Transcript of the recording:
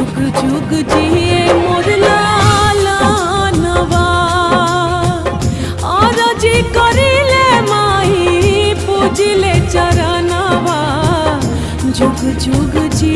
जुग जुग जिए मोर लालनवा आरजी करिले माई पूजिले चरणवा जुग जुग जी